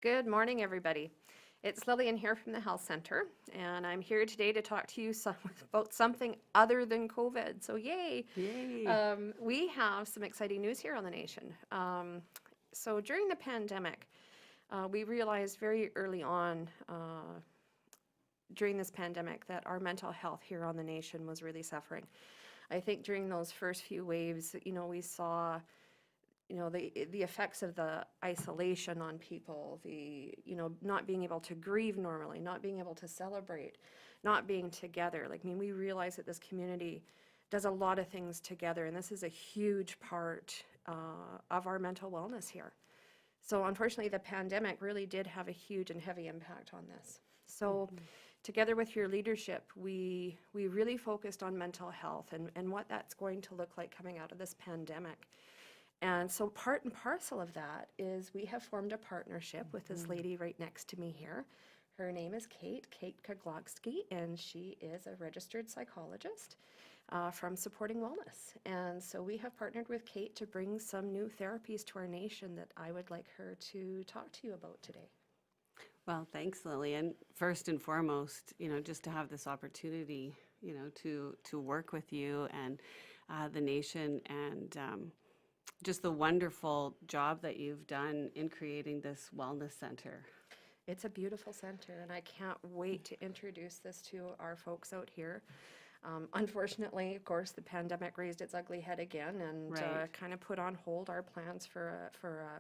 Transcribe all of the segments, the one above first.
Good morning, everybody. It's Lillian here from the Health Center, and I'm here today to talk to you about something other than COVID. So, yay! Yay. We have some exciting news here on the nation. So, during the pandemic, we realized very early on during this pandemic that our mental health here on the nation was really suffering. I think during those first few waves, we saw the effects of the isolation on people, the not being able to grieve normally, not being able to celebrate, not being together. We realize that this community does a lot of things together, and this is a huge part of our mental wellness here. So unfortunately, the pandemic really did have a huge and heavy impact on this. So together with your leadership, we really focused on mental health and what that's going to look like coming out of this pandemic. And so part and parcel of that is we have formed a partnership with this lady right next to me here. Her name is Kate Kolskog, and she is a registered psychologist from Supporting Wellness. And so we have partnered with Kate to bring some new therapies to our nation that I would like her to talk to you about today. Well, thanks, Lillian. First and foremost, just to have this opportunity, to work with you and the nation and just the wonderful job that you've done in creating this wellness center. It's a beautiful center, and I can't wait to introduce this to our folks out here. Unfortunately, of course, the pandemic raised its ugly head again and Right. kind of put on hold our plans for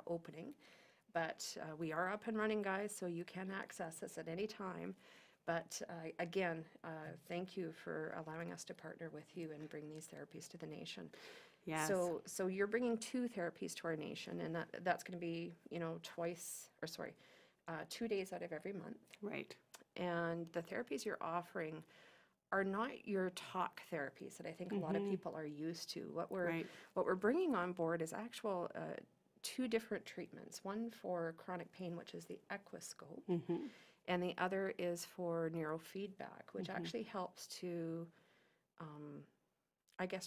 opening. But we are up and running, guys, so you can access us at any time. But again, thank you for allowing us to partner with you and bring these therapies to the nation. Yes. So you're bringing two therapies to our nation, and that's going to be, 2 days out of every month. Right. And the therapies you're offering are not your talk therapies that I think a lot of people are used to. What we're bringing on board is actual two different treatments. One for chronic pain, which is the Equiscope, and the other is for neurofeedback, which actually helps to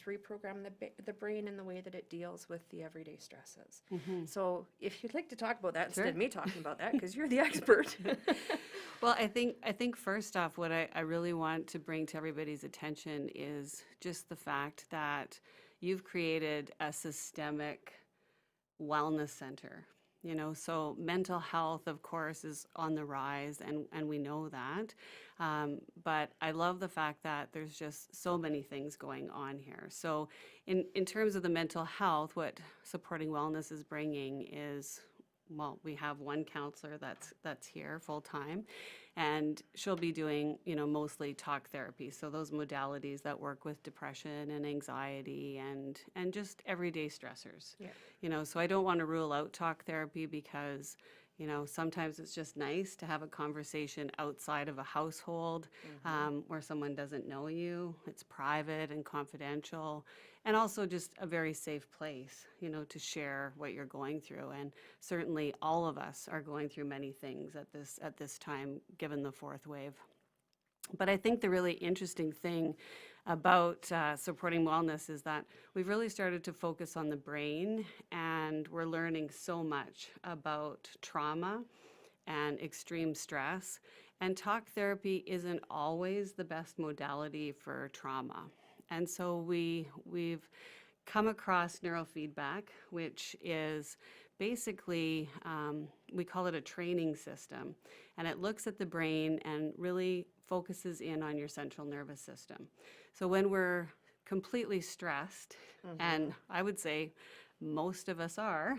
reprogram the brain in the way that it deals with the everyday stresses. So if you'd like to talk about that instead of me talking about that, because you're the expert. Well, I think first off, what I really want to bring to everybody's attention is just the fact that you've created a systemic wellness center. So mental health, of course, is on the rise, and we know that. But I love the fact that there's just so many things going on here. So in terms of the mental health, what Supporting Wellness is bringing is, well, we have one counselor that's here full time, and she'll be doing, mostly talk therapy. So those modalities that work with depression and anxiety and just everyday stressors. Yeah. So I don't want to rule out talk therapy because, sometimes it's just nice to have a conversation outside of a household where someone doesn't know you. It's private and confidential, and also just a very safe place, to share what you're going through. And certainly all of us are going through many things at this time, given the fourth wave. But I think the really interesting thing about Supporting Wellness is that we've really started to focus on the brain, and we're learning so much about trauma and extreme stress. And talk therapy isn't always the best modality for trauma. And so we've come across neurofeedback, which is basically, we call it a training system, and it looks at the brain and really focuses in on your central nervous system. So when we're completely stressed, and I would say most of us are,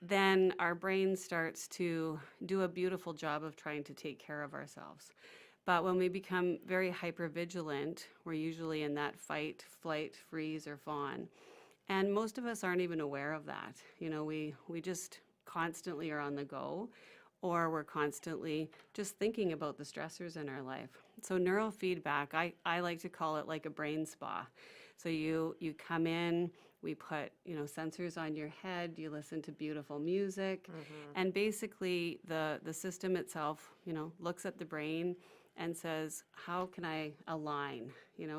then our brain starts to do a beautiful job of trying to take care of ourselves. But when we become very hypervigilant, we're usually in that fight, flight, freeze, or fawn. And most of us aren't even aware of that. We just constantly are on the go, or we're constantly just thinking about the stressors in our life. So neurofeedback, I like to call it like a brain spa. So you come in, we put sensors on your head, you listen to beautiful music, and basically the system itself looks at the brain and says, how can I align?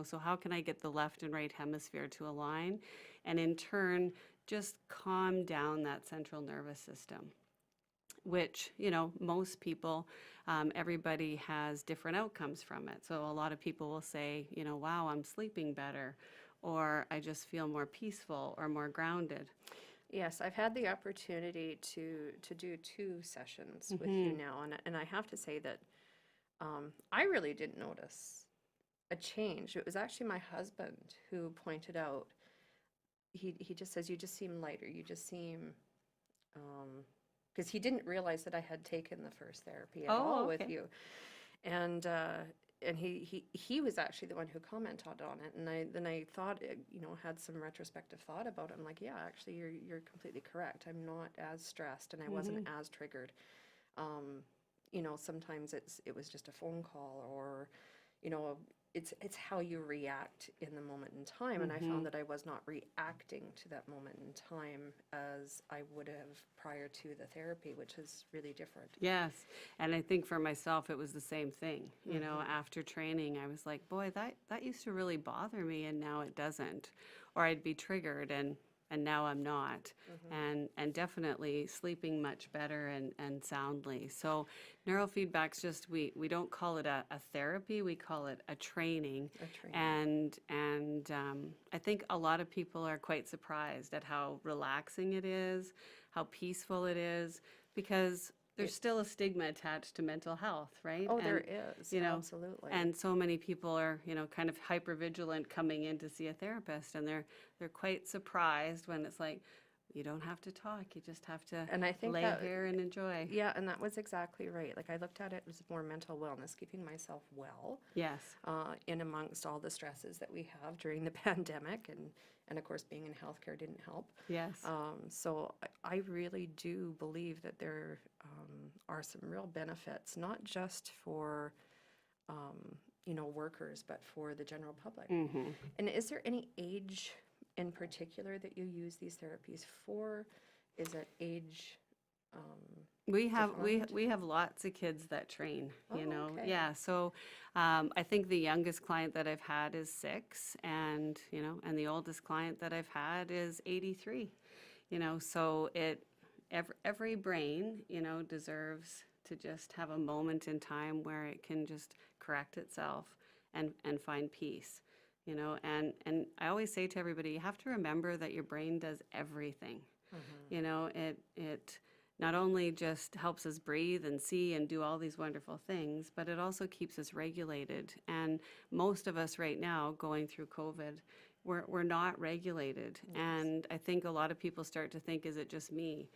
So how can I get the left and right hemisphere to align? And in turn, just calm down that central nervous system. which, most people, everybody has different outcomes from it. So a lot of people will say, wow, I'm sleeping better, or I just feel more peaceful or more grounded. Yes, I've had the opportunity to do 2 sessions with you now, and I have to say that I really didn't notice a change. It was actually my husband who pointed out, he just says, you just seem lighter, you just seem, because he didn't realize that I had taken the first therapy at all with you. And he was actually the one who commented on it, and I thought, had some retrospective thought about it. I'm like, yeah, actually, you're completely correct. I'm not as stressed, and I wasn't as triggered. Sometimes it was just a phone call, or it's how you react in the moment in time, and I found that I was not reacting to that moment in time as I would have prior to the therapy, which is really different. Yes, and I think for myself it was the same thing. After training, I was like, boy, that used to really bother me, and now it doesn't. Or I'd be triggered, and now I'm not. And definitely sleeping much better and soundly. So neurofeedback's just, we don't call it a therapy, we call it a training. And I think a lot of people are quite surprised at how relaxing it is, how peaceful it is, because there's still a stigma attached to mental health, right? Oh, there is, absolutely. And so many people are, kind of hypervigilant coming in to see a therapist, and they're quite surprised when it's like, you don't have to talk, you just have to lay here and enjoy. Yeah, and that was exactly right. Like, I looked at it as more mental wellness, keeping myself well. Yes. In amongst all the stresses that we have during the pandemic, and of course being in healthcare didn't help. Yes. So I really do believe that there are some real benefits, not just for workers, but for the general public. And is there any age in particular that you use these therapies for? Is it age? We have lots of kids that train, Okay. Yeah, so I think the youngest client that I've had is 6, and the oldest client that I've had is 83. So every brain, deserves to just have a moment in time where it can just correct itself and find peace. And I always say to everybody, you have to remember that your brain does everything. It not only just helps us breathe and see and do all these wonderful things, but it also keeps us regulated. And most of us right now going through COVID, we're not regulated. Yes. And I think a lot of people start to think, is it just me?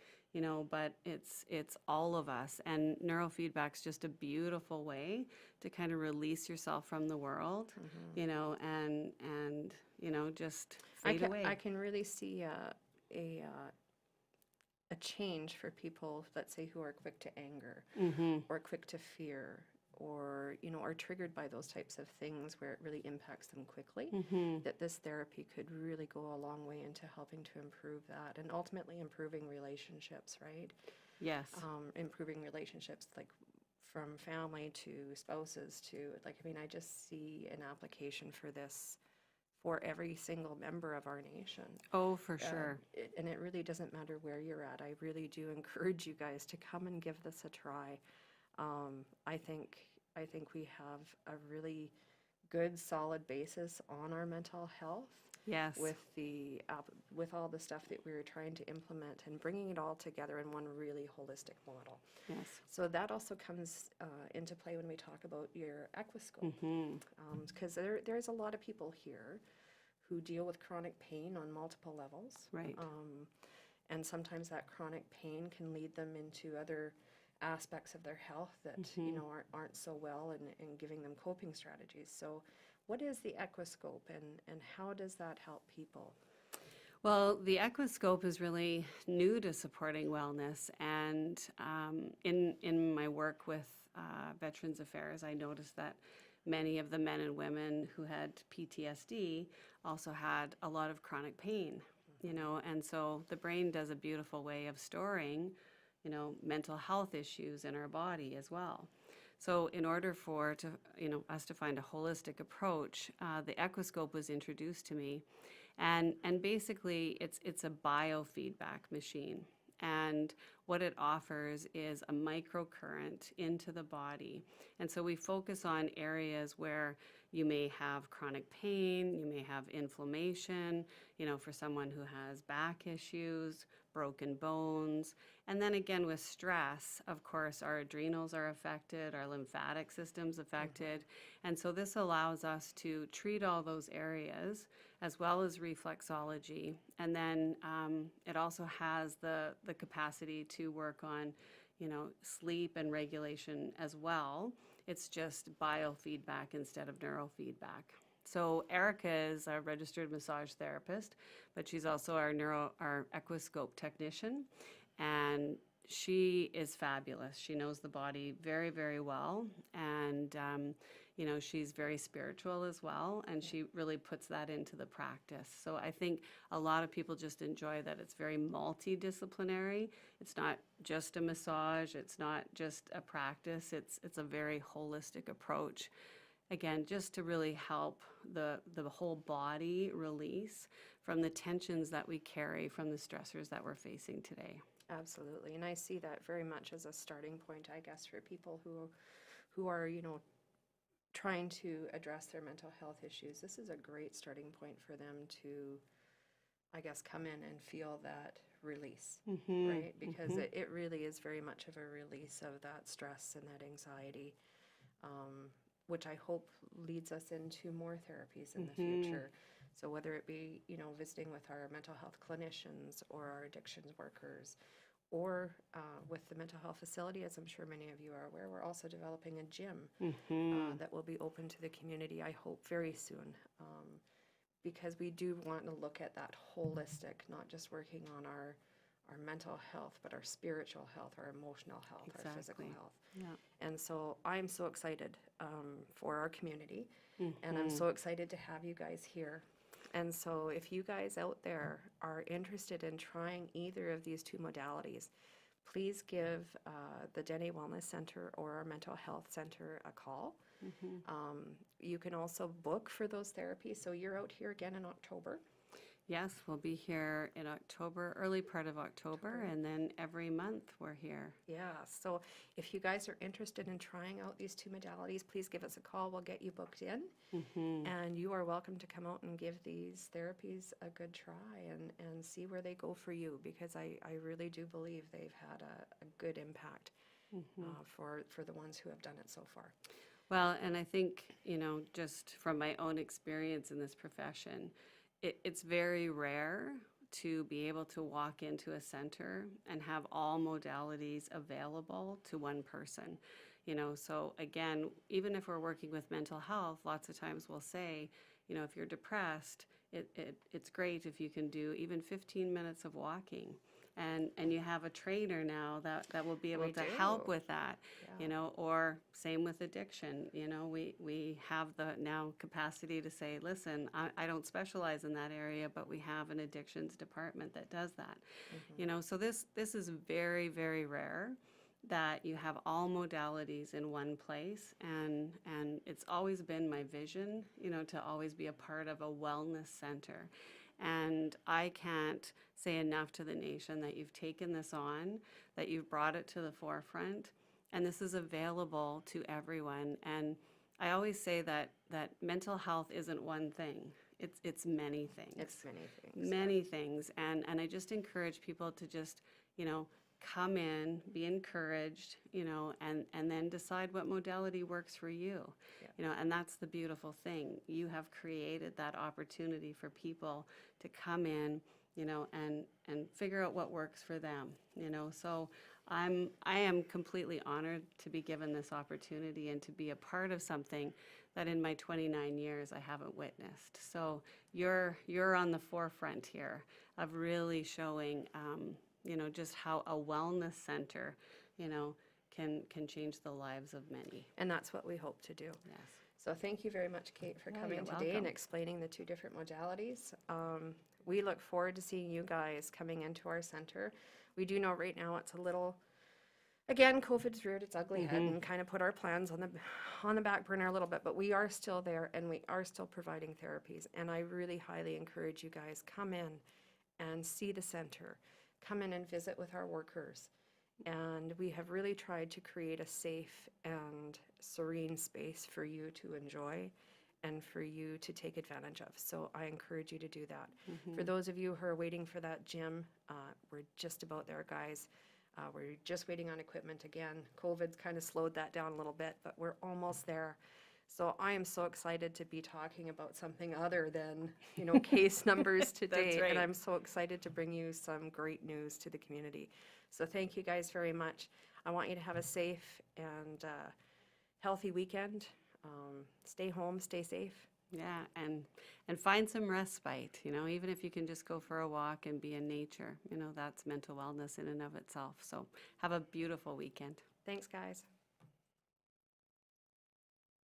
But it's all of us. And neurofeedback's just a beautiful way to kind of release yourself from the world, and just fade away. I can really see a change for people, let's say, who are quick to anger or quick to fear, or are triggered by those types of things where it really impacts them quickly, that this therapy could really go a long way into helping to improve that, and ultimately improving relationships, right? Yes. Improving relationships, like from family to spouses to, I just see an application for this for every single member of our nation. Oh, for sure. And it really doesn't matter where you're at. I really do encourage you guys to come and give this a try. I think we have a really good, solid basis on our mental health. Yes. With all the stuff that we were trying to implement and bringing it all together in one really holistic model. Yes. So that also comes into play when we talk about your Equiscope, because there's a lot of people here who deal with chronic pain on multiple levels. Right. And sometimes that chronic pain can lead them into other aspects of their health that aren't so well, and giving them coping strategies. So what is the Equiscope, and how does that help people? Well, the Equiscope is really new to supporting wellness, and in my work with Veterans Affairs, I noticed that many of the men and women who had PTSD also had a lot of chronic pain, and so the brain does a beautiful way of storing mental health issues in our body as well. So in order for us to find a holistic approach, the Equiscope was introduced to me, and basically it's a biofeedback machine. And what it offers is a microcurrent into the body. And so we focus on areas where you may have chronic pain, you may have inflammation, for someone who has back issues, broken bones. And then again, with stress, of course, our adrenals are affected, our lymphatic system's affected. And so this allows us to treat all those areas as well as reflexology. And then it also has the capacity to work on, sleep and regulation as well. It's just biofeedback instead of neurofeedback. So Erica is a registered massage therapist, but she's also our Equiscope technician, and she is fabulous. She knows the body very, very well, and she's very spiritual as well, and she really puts that into the practice. So I think a lot of people just enjoy that it's very multidisciplinary. It's not just a massage. It's not just a practice. It's a very holistic approach. Again, just to really help the whole body release from the tensions that we carry from the stressors that we're facing today. Absolutely, and I see that very much as a starting point, I guess, for people who are, trying to address their mental health issues. This is a great starting point for them to, I guess, come in and feel that release, right? Because it really is very much of a release of that stress and that anxiety, which I hope leads us into more therapies in the future. So whether it be, visiting with our mental health clinicians or our addictions workers, or with the mental health facility, as I'm sure many of you are aware, we're also developing a gym that will be open to the community, I hope, very soon. Because we do want to look at that holistic, not just working on our mental health, but our spiritual health, our emotional health, our physical health. Yeah. And so I'm so excited for our community, and I'm so excited to have you guys here. And so if you guys out there are interested in trying either of these two modalities, please give the Dene Wellness Center or our Mental Health Center a call. You can also book for those therapies. So you're out here again in October. Yes, we'll be here in October, early part of October, and then every month we're here. Yeah, so if you guys are interested in trying out these two modalities, please give us a call. We'll get you booked in. And you are welcome to come out and give these therapies a good try and see where they go for you, because I really do believe they've had a good impact for the ones who have done it so far. Well, and I think, just from my own experience in this profession, it's very rare to be able to walk into a center and have all modalities available to one person. So again, even if we're working with mental health, lots of times we'll say, if you're depressed, it's great if you can do even 15 minutes of walking. And you have a trainer now that will be able to help with that, or same with addiction. We have the now capacity to say, listen, I don't specialize in that area, but we have an addictions department that does that. So this is very, very rare that you have all modalities in one place, and it's always been my vision, to always be a part of a wellness center. And I can't say enough to the nation that you've taken this on, that you've brought it to the forefront, and this is available to everyone. And I always say that mental health isn't one thing. It's many things. It's many things. Many things. And I just encourage people to just, come in, be encouraged, and then decide what modality works for you. And that's the beautiful thing. You have created that opportunity for people to come in, and figure out what works for them. So I am completely honored to be given this opportunity and to be a part of something that in my 29 years I haven't witnessed. So you're on the forefront here of really showing just how a wellness center, can change the lives of many. And that's what we hope to do. Yes. So thank you very much, Kate, for coming you're today welcome. and explaining the two different modalities. We look forward to seeing you guys coming into our center. We do know right now it's a little, again, COVID's reared its ugly head and kind of put our plans on the back burner a little bit, but we are still there and we are still providing therapies. And I really highly encourage you guys, come in and see the center. come in and visit with our workers. And we have really tried to create a safe and serene space for you to enjoy and for you to take advantage of. So I encourage you to do that. For those of you who are waiting for that gym, we're just about there, guys. We're just waiting on equipment again. COVID's kind of slowed that down a little bit, but we're almost there. So I am so excited to be talking about something other than, case numbers today. right. And I'm so excited to bring you some great news to the community. So thank you guys very much. I want you to have a safe and healthy weekend. Stay home, stay safe. Yeah, and find some respite, even if you can just go for a walk and be in nature, that's mental wellness in and of itself. So have a beautiful weekend. Thanks, guys.